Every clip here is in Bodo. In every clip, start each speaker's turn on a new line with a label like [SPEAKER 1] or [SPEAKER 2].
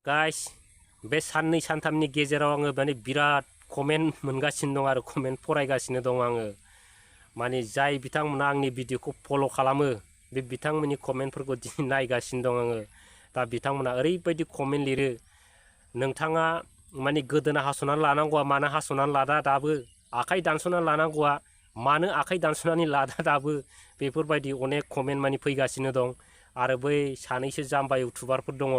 [SPEAKER 1] गाइस बे साननै सानथामनि गेजेराव आङो माने बिराद कमेन्ट मोनगासिनो दं आरो कमेन्ट फरायगासिनो दं आङो माने जाय बिथांमोना आंनि भिडिअखौ फल' खालामो बे बिथांमोननि कमेन्टफोरखौ दिनै नायगासिनो दं आङो दा बिथांमोना ओरैबायदि कमेन्ट लिरो नोंथाङा माने गोदोना हास'नानै लानांगौआ मानो हास'नानै लादा दाबो आखाइ दानस'नानै लानांगौआ मानो आखाइ दानस'नानै लादा दाबो बेफोरबायदि अनेक कमेन्ट माने फैगासिनो दं आरो बै सानैसो जाम्बा इउटुबारफोर दङ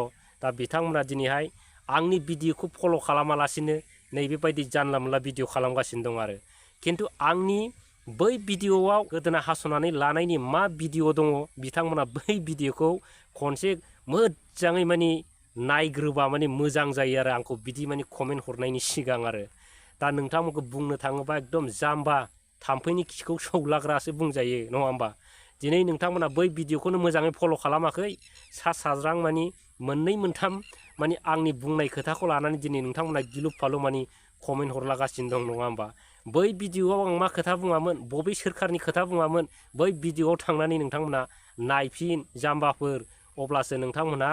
[SPEAKER 1] दा बिथांमोना दिनैहाय आंनि भिडिअखौ फल' खालामालासिनो नैबेबायदि जानला मोनला भिडिअ खालामगासिनो दं आरो खिन्थु आंनि बै भिडिअआव गोदोना हास'नानै लानायनि मा भिडिअ दङ बिथांमोना बै भिडिअखौ खनसे मोजाङै माने नायग्रोबा माने मोजां जायो आरो आंखौ बिदि माने कमेन्ट हरनायनि सिगां आरो दा नोंथांमोनखौ बुंनो थाङोबा एकदम जाम्बा थाम्फैनि खिखौ सौलाग्रासो बुंजायो नङा होमबा दिनै नोंथांमोना बै भिडिअखौनो मोजाङै फल' खालामाखै सा साज्रां माने मोननै मोनथाम माने आंनि बुंनाय खोथाखौ लानानै दिनै नोंथांमोना गिलु फालु माने कमेन्ट हरलागासिनो दं नङा होमबा बै भिडिअआव आं मा खोथा बुङामोन बबे सोरखारनि खोथा बुङामोन बै भिडिअआव थांनानै नोंथांमोना नायफिन जाम्बाफोर अब्लासो नोंथांमोना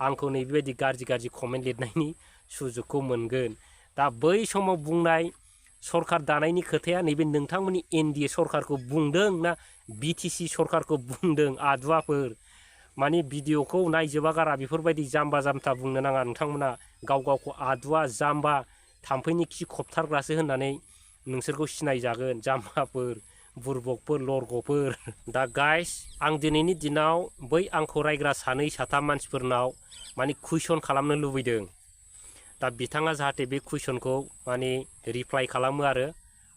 [SPEAKER 1] आंखौ नैबेबायदि गाज्रि कमेन्ट लिरनायनि सुजुगखौ मोनगोन दा बै समाव बुंनाय सरकार दानायनि खोथाया नैबे नोंथांमोननि NDA सरकारखौ बुंदों ना BTC सरकारखौ बुंदों आदुवाफोर माने भिडिअखौ नायजोबा गारा बेफोरबायदि जाम्बा जाम्था बुंनो नाङा नोंथांमोना गावखौ आदुवा जाम्बा थाम्फैनि खि खबथारग्रासो होननानै नोंसोरखौ सिनायजागोन जाम्बाफोर बुरबकफोर लरग'फोर दा गाइस आं दिनैनि दिनाव बै आंखौ रायग्रा सानै साथाम मानसिफोरनाव माने कुइसन खालामनो लुबैदों दा बिथाङा जाहाथे बे कुइसनखौ माने रिप्लाइ खालामो आरो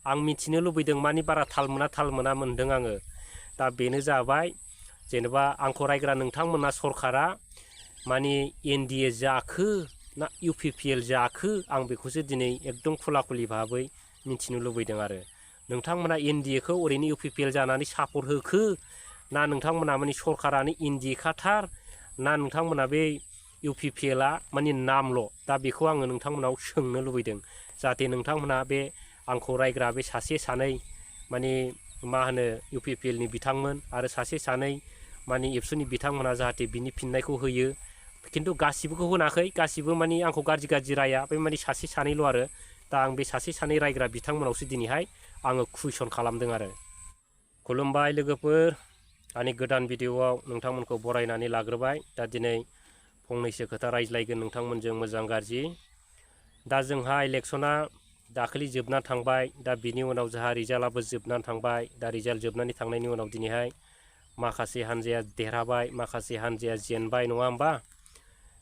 [SPEAKER 1] आं मिथिनो लुबैदों माने बारा थाल मोना मोनदों आङो दा बेनो जाबाय जेनेबा आंखौ रायग्रा नोंथांमोना सरकारा माने NDA जाखो ना UPPL जाखो आं बेखौसो दिनै एकदम खुला खुलि भाबै मिथिनो लुबैदों आरो नोंथांमोना NDAखौ ओरैनो UPPL जानानै सापर्ट होखो ना नोंथांमोना माने सरकारानो NDA खाथार ना नोंथांमोना बे UPPLआ माने नामल' दा बेखौ आङो नोंथांमोनाव सोंनो लुबैदों जाहाथे नोंथांमोना बे आंखौ रायग्रा बे सासे सानै माने मा होनो UPPLनि बिथांमोन आरो सासे सानै माने एबसुनि बिथांमोना जाहाथे बिनि फिननायखौ होयो खिन्थु गासिबोखौ होनाखै गासिबो माने आंखौ गाज्रि राया बे माने सासे सानैल' आरो दा आं बे सासे सानै रायग्रा बिथांमोनावसो दिनैहाय आङो कुइसन खालामदों आरो खुलुमबाय लोगोफोर आंनि गोदान भिडिअआव नोंथांमोनखौ बरायनानै लाग्रोबाय दा दिनै फंनैसो खोथा रायज्लायगोन नोंथांमोनजों मोजां गाज्रि दा जोंहा इलेक्सना दाखालि जोबना थांबाय दा बिनि उनाव जोंहा रिजाल्टआबो जोबनानै थांबाय दा रिजाल्ट जोबनानै थांनायनि उनाव दिनैहाय माखासे हानजाया देरहाबाय माखासे हानजाया जेनबाय नङा होमबा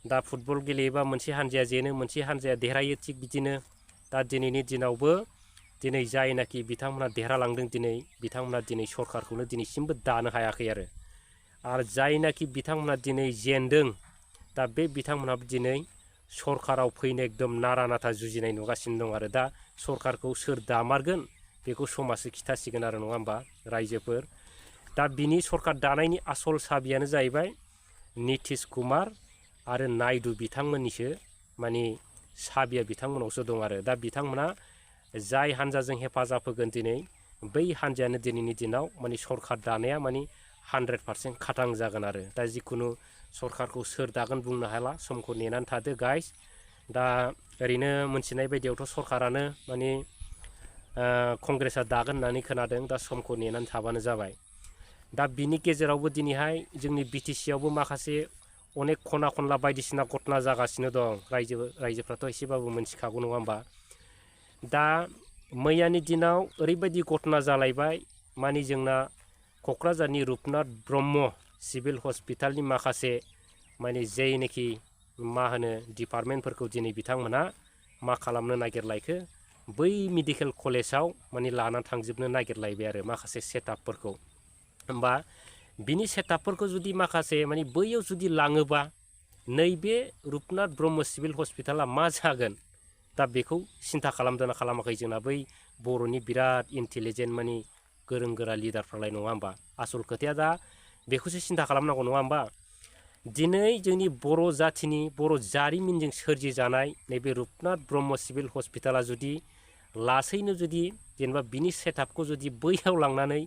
[SPEAKER 1] दा फुटबल गेलेयोबा मोनसे हानजाया जेनो मोनसे हानजाया देरहायो थिग बिदिनो दा दिनैनि दिनावबो दिनै जायनाखि बिथांमोना देरहालांदों दिनै बिथांमोना दिनै सरकारखौनो दिनैसिमबो दानो हायाखै आरो जायनाखि बिथांमोना दिनै जेनदों दा बे बिथांमोनाबो दिनै सरकाराव फैनो एकदम नारा नाथा जुजिनाय नुगासिनो दं आरो दा सरकारखौ सोर दामारगोन बेखौ समाजसो खिथासिगोन आरो नङा होमबा रायजोफोर दा बिनि सरकार दानायनि आसल साबियानो जाहैबाय नितिश कुमार आरो नायडु बिथांमोननिसो माने साबिया बिथांमोनावसो दं आरो दा बिथांमोना जाय हानजाजों हेफाजाब होगोन दिनै बै हानजायानो दिनैनि दिनाव माने सरकार दानाया माने 100% खाथां जागोन आरो दा जिखुनु सरकारखौ सोर दागोन बुंनो हाला समखौ नेनानै थादो गाइस दा ओरैनो मोनथिनाय बायदियावथ' सरकारानो माने कंग्रेसआ दागोन होननानै खोनादों दा समखौ नेनानै थाबानो जाबाय दा बिनि गेजेरावबो दिनैहाय जोंनि BTCआवबो माखासे अनेक खना खनला बायदिसिना घटना जागासिनो दं रायजोफ्राथ' एसेबाबो मोनथिखागौ नङा होमबा दा मैयानि दिनाव ओरैबायदि घटना जालायबाय माने जोंना क'क्राझारनि रुपनाथ ब्रह्म सिभिल हस्पिटालनि माखासे माने जायनाखि मा होनो डिपार्टमेन्टफोरखौ दिनै बिथांमोना मा खालामनो नागिरलायखो बै मेडिकेल कलेजाव माने लानानै थांजोबनो नागिरलायबाय आरो माखासे सेटआपफोरखौ होमबा बिनि सेटआपफोरखौ जुदि माखासे माने बैयाव जुदि लाङोबा नैबे रुपनाथ ब्रह्म सिभिल हस्पिटाला मा जागोन दा बेखौ सिन्था खालामदोंना खालामाखै जोंना बै बर'नि बिराद इन्टेलिजेन्ट माने गोरों गोरा लिडारफ्रालाय नङा होमबा आसल खोथाया दा बेखौसो सिन्था खालामनांगौ नङा होमबा दिनै जोंनि बर' जाथिनि बर' जारिमिनजों सोरजिजानाय नैबे रुपनाथ ब्रह्म सिभिल हस्पिटाला जुदि लासैनो जुदि जेनेबा बिनि सेटआपखौ जुदि बैयाव लांनानै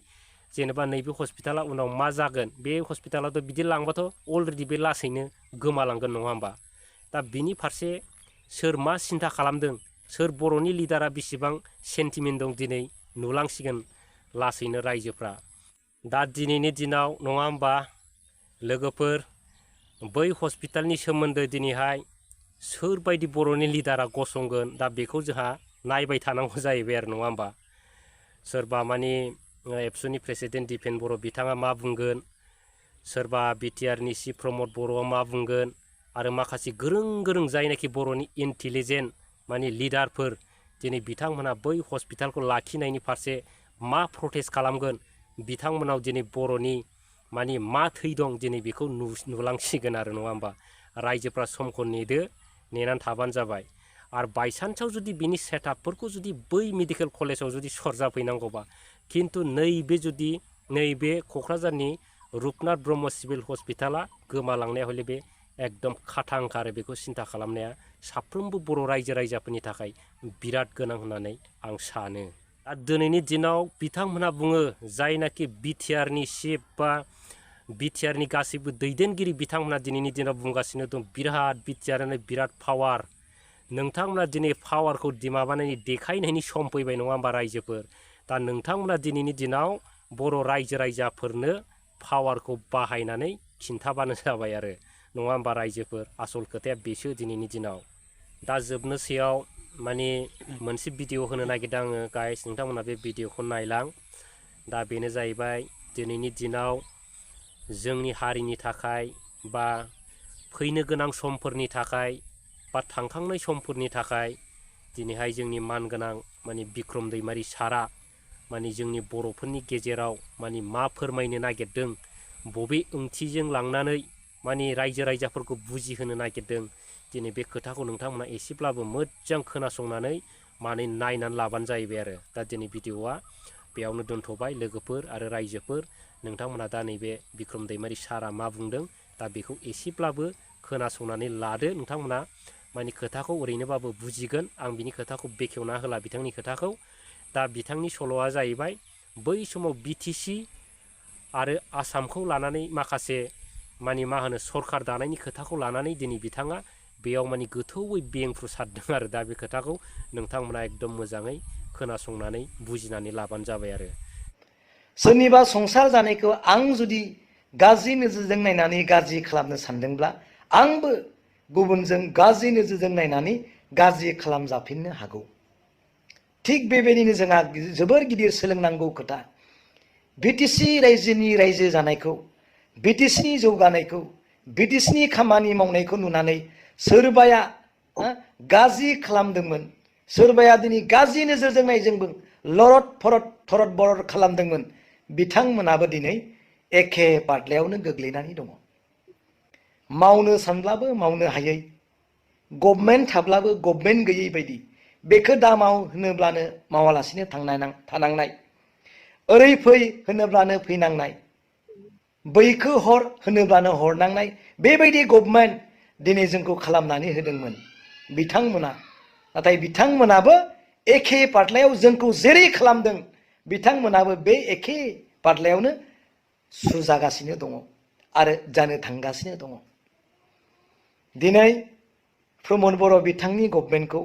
[SPEAKER 1] जेनेबा नैबे हस्पिटाला उनाव मा जागोन बे हस्पिटालाथ' बिदि लांबाथ' अलरेडि बे लासैनो गोमालांगोन नङा होमबा दा बिनि फारसे सोर मा सिन्था खालामदों सोर बर'नि लिडारा बेसेबां सेन्टिमेन्ट दं दिनै नुलांसिगोन लासैनो रायजोफ्रा दा दिनैनि दिनाव नङा होमबा लोगोफोर बै हस्पिटालनि सोमोन्दै दिनैहाय सोरबायदि बर'नि लिडारा गसंगोन दा बेखौ जोंहा नायबाय थानांगौ जाहैबाय आरो नङा होमबा सोरबा माने एबसुनि प्रेसिडेन्ट दिपेन बर' बिथाङा मा बुंगोन सोरबा बिटिआरनि चिफ प्रमद बर'आ मा बुंगोन आरो माखासे गोरों जायनाखि बर'नि इन्टेलिजेन्ट माने लिडारफोर दिनै बिथांमोना बै हस्पिटालखौ लाखिनायनि फारसे मा प्रटेस्ट खालामगोन बिथांमोनाव दिनै बर'नि माने मा थै दं दिनै बेखौ नुलांसिगोन आरो नङा होमबा रायजोफ्रा समखौ नेनानै थाबानो जाबाय आरो बायसान्सआव जुदि बिनि सेटआपफोरखौ जुदि बै मेडिकेल कलेजाव जुदि सरजाफैनांगौबा खिन्थु नैबे क'क्राझारनि रुपनाथ ब्रह्म सिभिल हस्पिटाला गोमालांनाया हले बे एकदम खाथांखा आरो बेखौ सिन्था खालामनाया साफ्रोमबो बर' रायजोफोरनि थाखाय बिराद गोनां होननानै आं सानो दा दिनैनि दिनाव बिथांमोनहा बुङो जायनाखि बिटिआरनि चिफ बा बिटिआरनि गासैबो दैदेनगिरि बिथांमोना दिनैनि दिनाव बुंगासिनो दं बिराद बिटिआरानो बिराद पावार नोंथांमोना दिनै पावारखौ माबानायनि देखायनायनि सम फैबाय नङा होमबा रायजोफोर दा नोंथांमोना दिनैनि दिनाव बर' रायजोफोरनो पावारखौ बाहायनानै खिन्थाबानो जाबाय आरो नङा होमबा रायजोफोर आसल खोथाया बेसो दिनैनि दिनाव दा जोबनोसैयाव माने मोनसे भिडिअ होनो नागिरदों आङो गाइस नोंथांमोना बे भिडिअखौ नायलां दा बेनो जाहैबाय दिनैनि दिनाव जोंनि हारिनि थाखाय बा फैनो गोनां समफोरनि थाखाय बा थांखांनाय समफोरनि थाखाय दिनैहाय जोंनि मानगोनां माने बिक्रम दैमारी सारा माने जोंनि बर'फोरनि गेजेराव माने मा फोरमायनो नागिरदों बबे ओंथिजों लांनानै माने रायजोफोरखौ बुजिहोनो नागिरदों दिनै बे खोथाखौ नोंथांमोना एसेब्लाबो मोजां खोनासंनानै माने नायनानै लाबानो जाहैबाय आरो दा दिनै भिडिअआ बेयावनो दोनथ'बाय लोगोफोर आरो रायजोफोर नोंथांमोना दा नैबे बिक्रम दैमारी सारा मा बुंदों दा बेखौ एसेब्लाबो खोनासंनानै लादो नोंथांमोना माने खोथाखौ ओरैनोबाबो बुजिगोन आं बिनि खोथाखौ बेखेवना होला बिथांनि खोथाखौ दा बिथांनि सल'आ जाहैबाय बै समाव बिटिसि आरो आसामखौ लानानै माखासे माने मा होनो सरकार दानायनि खोथाखौ लानानै दिनै बिथाङा बेयाव माने गोथौयै बेंफ्रुसारदों आरो दा बे खोथाखौ नोंथांमोना एकदम मोजाङै खोनासंनानै बुजिनानै लाबानो जाबाय आरो
[SPEAKER 2] सोरनिबा संसार जानायखौ आं जुदि गाज्रि नोजोरजों नायनानै गाज्रि खालामनो सानदोंब्ला आंबो गुबुनजों गाज्रि नोजोरजों नायनानै गाज्रि खालामजाफिननो हागौ थिग बेबायदिनो जोंहा जोबोर गिदिर सोलोंनांगौ खोथा बिटिसि रायजोनि रायजो जानायखौ बिटिसिनि जौगानायखौ बिटिसिनि खामानि मावनायखौ नुनानै सोरबाया गाज्रि खालामदोंमोन सोरबाया दिनै गाज्रि नोजोरजों नायजोंबो लरद फरद थरद बरद खालामदोंमोन बिथांमोनाबो दिनै एखे बादलायावनो गोग्लैनानै दङ मावनो सानब्लाबो मावनो हायै गभर्नमेन्ट थाब्लाबो गभर्नमेन्ट गैयै बायदि बेखौ दा माव होनोब्लानो मावालासिनो थानांनाय ओरै फै होनोब्लानो फैनांनाय बैखौ हर होनोब्लानो हरनांनाय बेबायदि गभर्नमेन्ट दिनै जोंखौ खालामनानै होदोंमोन बिथांमोना नाथाय बिथांमोनाबो एखे बादलायाव जोंखौ जेरै खालामदों बिथांमोनाबो बे एखे बादलायावनो सुजागासिनो दङ आरो जानो थांगासिनो दङ दिनै प्रमद बर' बिथांनि गभर्नमेन्टखौ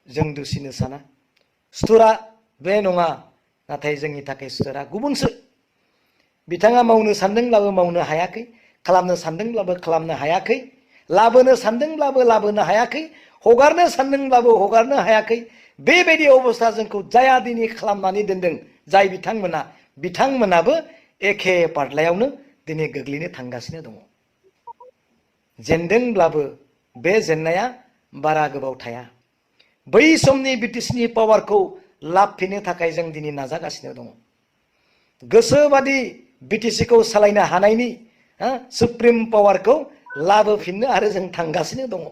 [SPEAKER 2] जों दुसिनो साना सुथुरा बे नङा नाथाय जोंनि थाखाय सुथुरा गुबुनसो बिथाङा मावनो सानदोंब्लाबो मावनो हायाखै खालामनो सानदोंब्लाबो खालामनो हायाखै लाबोनो सानदोंब्लाबो लाबोनो हायाखै हगारनो सानदोंब्लाबो हगारनो हायाखै बेबायदि अबस्था जोंखौ जाया दिनै खालामनानै दोनदों जाय बिथांमोनाबो एखे बादलायावनो दिनै गोग्लैनो थांगासिनो दङ जेनदोंब्लाबो बे जेननाया बारा गोबाव थाया बै समनि बिटिसिनि पावारखौ लाबफिननो थाखाय जों दिनै नाजागासिनो दङ गोसोबादि बिटिसिखौ सालायनो हानायनि सुप्रिम पावारखौ लाबोफिननो आरो जों थांगासिनो दङ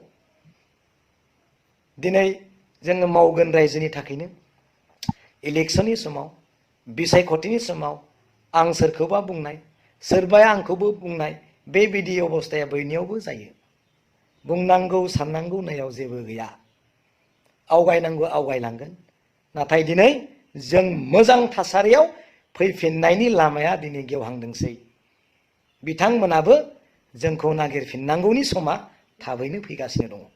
[SPEAKER 2] दिनै जोङो मावगोन रायजोनि थाखायनो इलेक्सननि समाव बिसायख'थिनि समाव आं सोरखौबा बुंनाय सोरबाया आंखौबो बुंनाय बेबायदि अबस्थाया बयनियावबो जायो बुंनांगौ साननांगौ नायाव जेबो गैया आवगायनांगौ आवगायलांगोन नाथाय दिनै जों मोजां थासारियाव फैफिननायनि लामाया दिनै गेवहांदोंसै बिथांमोनाबो जोंखौ नागिरफिननांगौनि समा थाबैनो फैगासिनो दङ।